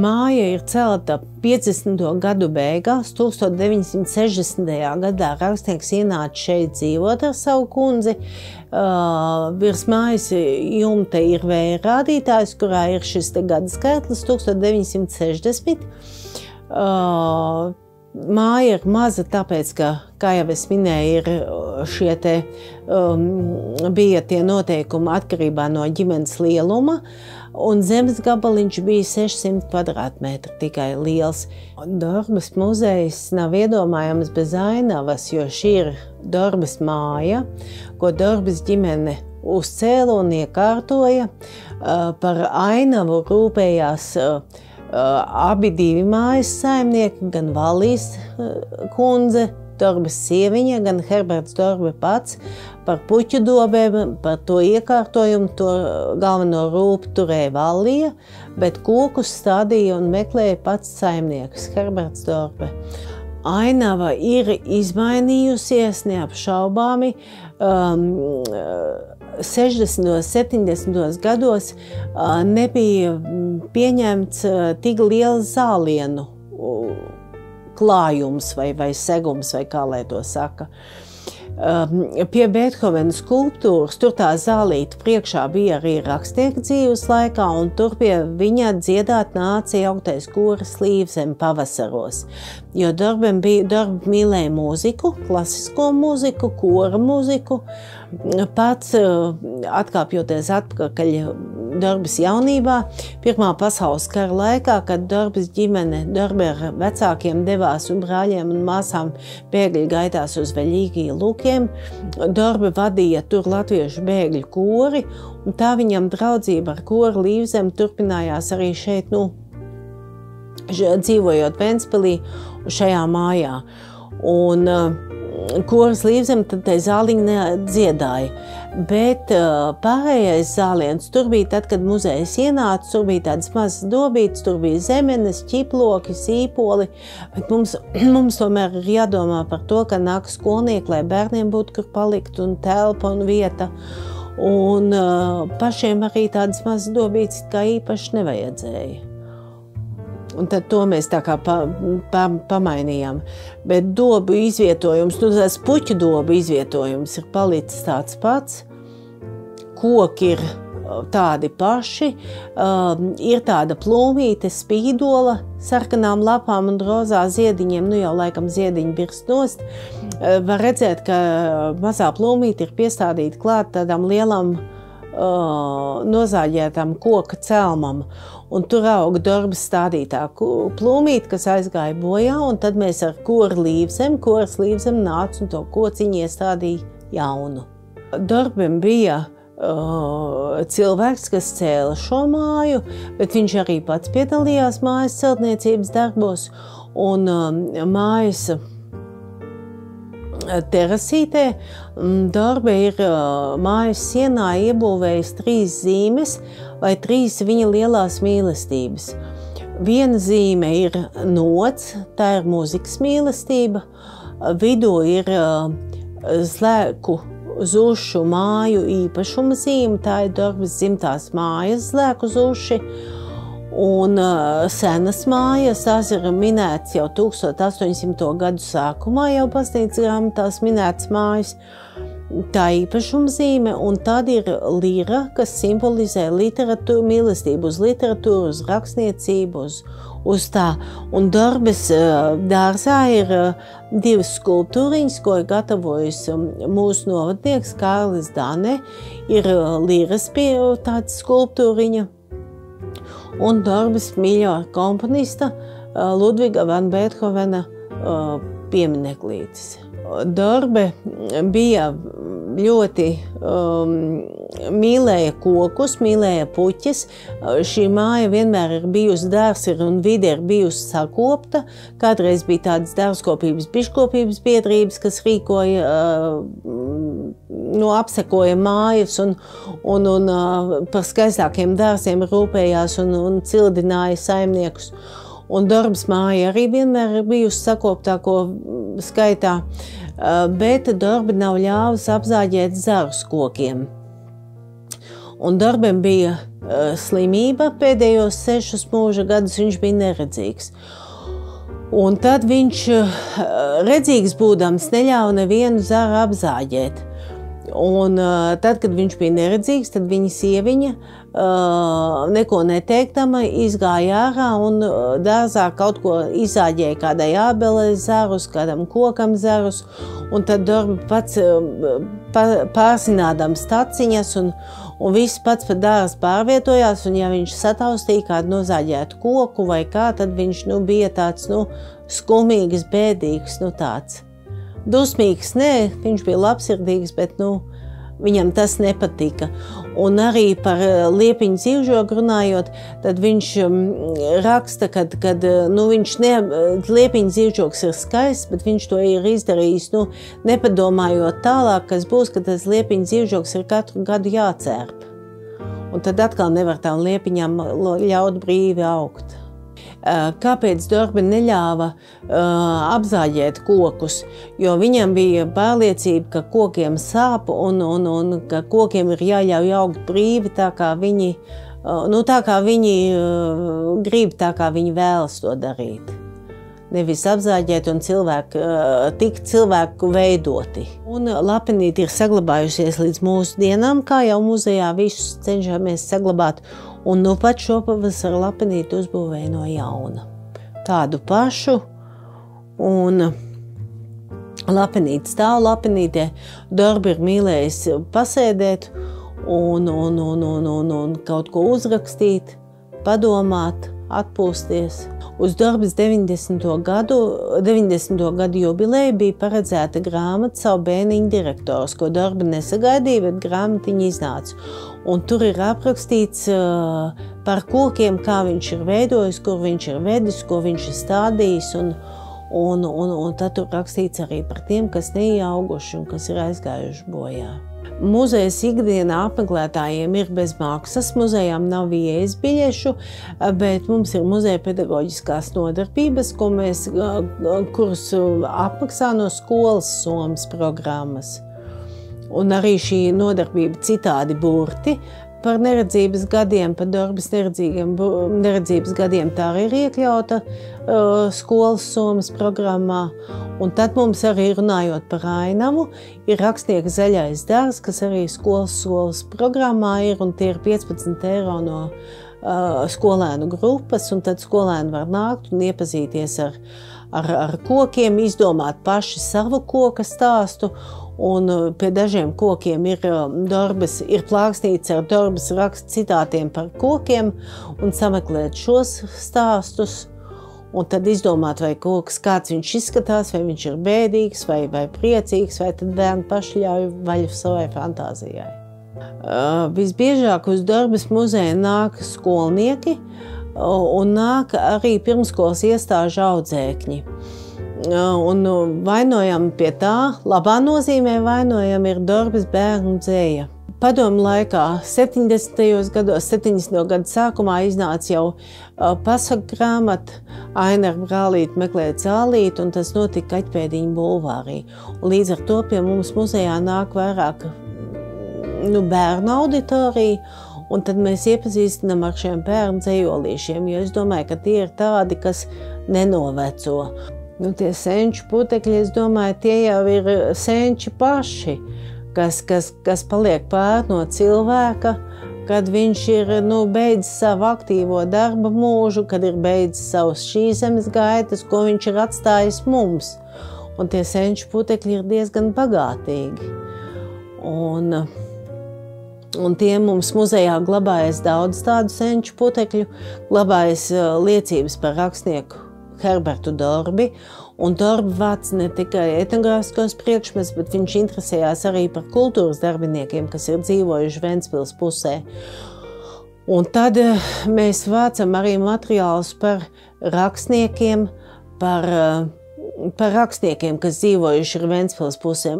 Māja ir celta 50. gadu beigās, 1960. gadā rakstnieks ienāca šeit dzīvot ar savu kundzi. Virs mājas jumta ir vēja rādītājs, kurā ir šis gada skaitlis 1960. Māja ir maza, tāpēc, ka, kā jau es minēju, ir šie te, bija tie noteikumi atkarībā no ģimenes lieluma, un zemes gabaliņš bija 600 kvadrātmetri, tikai liels. Dorbes muzejs nav iedomājams bez ainavas, jo šī ir Dorbes māja, ko Dorbes ģimene uzcēla un iekārtoja. Par ainavu rūpējās abi divi mājas saimnieki, gan Valīs kundze, Dorbes sieviņa, gan Herberts Dorbe pats. Par puķu dobēm, par to iekārtojumu, to galveno rūpu turēja Valija, bet kokus stādīja un meklēja pats saimnieks, Herberts Dorbe. Ainava ir izmainījusies neapšaubāmi. 60. un 70. gados nebija pieņemts tik liels zālienu klājums vai segums, vai kā lai to saka. Pie Beethovena skulptūras, tur tā zālīte priekšā bija arī rakstnieka dzīves laikā, un tur pie viņa dziedāt nāca jauktais koris Līvzem pavasaros. Jo Dorbe mīlēja mūziku, klasisko mūziku, kora mūziku. Pats atkāpjoties atpakaļ Dorbes jaunībā, Pirmā pasaules kara laikā, kad Dorbes ģimene Dorbe ar vecākiem devās un brāļiem un māsām bēgļu gaitās uz Veļīgiju Lukiem, Dorbe vadīja tur latviešu bēgļu kori, un tā viņam draudzība ar koru Līvzem turpinājās arī šeit, dzīvojot Ventspilī šajā mājā. Un koris Līvzem tad tai zāliņa dziedāja, bet pārējais zāliens tur bija tad, kad muzejs ienāca, tur bija tādas mazas dobītes, tur bija zemenes, ķiploki, sīpoli, bet mums tomēr ir jādomā par to, ka nāk skolnieki, lai bērniem būtu kur palikt un telpa un vieta, un pašiem arī tādas mazas dobītes kā īpaši nevajadzēja. Un tad to mēs tā kā pamainījām. Bet dobu izvietojums, tās puķu dobu izvietojums ir palicis tāds pats. Koki ir tādi paši. Ir tāda plūmīte spīdola sarkanām lapām un rozā ziediņiem, jau laikam ziediņi birst nost. Var redzēt, ka mazā plūmīte ir piestādīta klāt tādām lielām nozāģētām koka celmam. Un tur auga Dorbes stādītā plūmīte, kas aizgāja bojā, un tad mēs ar koris Līvzem nāca un to kociņu iestādīja jaunu. Dorbem bija cilvēks, kas cēla šo māju, bet viņš arī pats piedalījās mājas celtniecības darbos, un mājas terasītē Dorbe ir mājas sienā iebūvējis 3 zīmes vai 3 viņa lielās mīlestības. Viena zīme ir nots, tā ir mūzikas mīlestība, vidū ir Zlēku Zušu māju īpašuma zīme, tā ir Dorbes dzimtās mājas Zlēku Zuši. Un senas mājas, tās ir minētas jau 1800. gadu sākumā, jau baznīcas grāmatās minētas mājas, tā īpašuma zīme, un tad ir lira, kas simbolizē literatūru, mīlestību uz literatūru, uz rakstniecību, uz tā. Un Dorbes dārzā ir 2 skulptūriņas, ko ir gatavojis mūsu novadnieks Kārlis Dane, ir liras tāda skulptūriņa, un Dorbes mīļo komponista Ludviga van Beethovena piemineklītis. Dorbe bija ļoti mīlēja kokus, mīlēja puķes. Šī māja vienmēr ir bijusi dārs un vide ir bijusi sakopta. Kādreiz bija tādas dārzkopības, biškopības biedrības, kas rīkoja, apsekoja mājas un par skaistākiem dārziem rūpējās un cildināja saimniekus. Un Dorbes māja arī vienmēr ir bijusi sakoptāko skaitā, bet Dorbe nav ļāvis apzāģēt zarus kokiem. Un Dorbem bija slimība. Pēdējos 6 mūža gadus viņš bija neredzīgs. Un tad viņš, redzīgs būdams, neļāva nevienu zaru apzāģēt. Un tad, kad viņš bija neredzīgs, tad viņa sieviņa neko neteiktama izgāja ārā un dārzā kaut ko izāģēja, kādai ābelei zarus, kādam kokam zarus. Un tad Dorba pats pārzinādams taciņas un viss pats pa dārzu pārvietojās. Un ja viņš sataustīja kādu nozāģētu koku vai kā, tad viņš bija tāds skumīgs, bēdīgs, tāds. Dusmīgs, nē, viņš bija labsirdīgs, bet viņam tas nepatika. Un arī par liepiņu dzīvžogu runājot, tad viņš raksta, kad liepiņu dzīvžogs ir skaists, bet viņš to ir izdarījis, nepadomājot tālāk, kas būs, ka tas liepiņu dzīvžogs ir katru gadu jācērp. Un tad atkal nevar tām liepiņām ļaut brīvi augt. Kāpēc Dorba neļāva apzāģēt kokus? Jo viņam bija pārliecība, ka kokiem sāp un ka kokiem ir jāļauj augt brīvi, tā kā viņi grib, tā kā viņi vēlas to darīt. Nevis apzāģēt un tikt cilvēku veidoti. Un lapenīte ir saglabājusies līdz mūsu dienām, kā jau muzejā visus cenšamies saglabāt. Un pat šopavasar lapenīti uzbūvēja no jauna. Tādu pašu. Un lapenīte stāv lapenītē. Dorba ir mīlējis pasēdēt un kaut ko uzrakstīt, padomāt, atpūsties. Uz Dorbas 90. gadu jubileju bija paredzēta grāmata Savu bērniņu direktors, ko Dorba nesagaidīja, bet grāmatiņa iznāca. Un tur ir aprakstīts par kokiem, kā viņš ir veidojis, kur viņš ir vedis, ko viņš ir stādījis. Un tad tur rakstīts arī par tiem, kas neieauguši un kas ir aizgājuši bojā. Muzejas ikdienā apmeklētājiem ir bez maksas, muzejām nav ieejas biļešu, bet mums ir muzeja pedagoģiskās nodarbības, kuras apmaksā no skolas summas programmas. Un arī šī nodarbība citādi burti par neredzības gadiem, par Dorbas neredzības gadiem, tā arī ir iekļauta skolas summas programmā. Un tad mums arī runājot par ainavu, ir rakstnieka zaļais dārzs, kas arī skolas programmā ir, un tie ir 15 eiro no skolēnu grupas, un tad skolēni var nākt un iepazīties ar kokiem, izdomāt paši savu koka stāstu. Un pie dažiem kokiem ir plāksnīts ar Dorbas rakstu citātiem par kokiem un sameklēt šos stāstus. Un tad izdomāt, vai koks kāds viņš izskatās, vai viņš ir bēdīgs, vai priecīgs, vai tad bērni paši ļauj vaļu savai fantāzijai. Visbiežāk uz Dorbas muzeju nāk skolnieki un nāk arī pirmskolas iestāžu audzēkņi. Un vainojam pie tā, labā nozīmē vainojam ir Dorbas bērnu dzēja. Padomu laikā 70. gadu sākumā iznāca jau pasaku grāmata Aina ar brālīti meklē cālīti, un tas notika Kaķpēdiņu bulvārī. Un līdz ar to pie mums muzejā nāk vairāk bērnu auditoriju, un tad mēs iepazīstinām ar šiem bērnu dzējolīšiem, jo es domāju, ka tie ir tādi, kas nenoveco. Tie senču putekļi, es domāju, tie jau ir senči paši, kas paliek pār no cilvēka, kad viņš ir beidzis savu aktīvo darba mūžu, kad ir beidzis savus šīs zemes gaitas, ko viņš ir atstājis mums. Un tie senču putekļi ir diezgan bagātīgi. Un tie mums muzejā glabājas daudz tādu senču putekļu, glabājas liecības par rakstnieku Herbertu Dorbi, un Dorba vāc ne tikai etnogrāfiskos priekšmets, bet viņš interesējās arī par kultūras darbiniekiem, kas ir dzīvojuši Ventspils pusē. Un tad mēs vācam arī materiālus par rakstniekiem, kas dzīvojuši Ventspils pusē.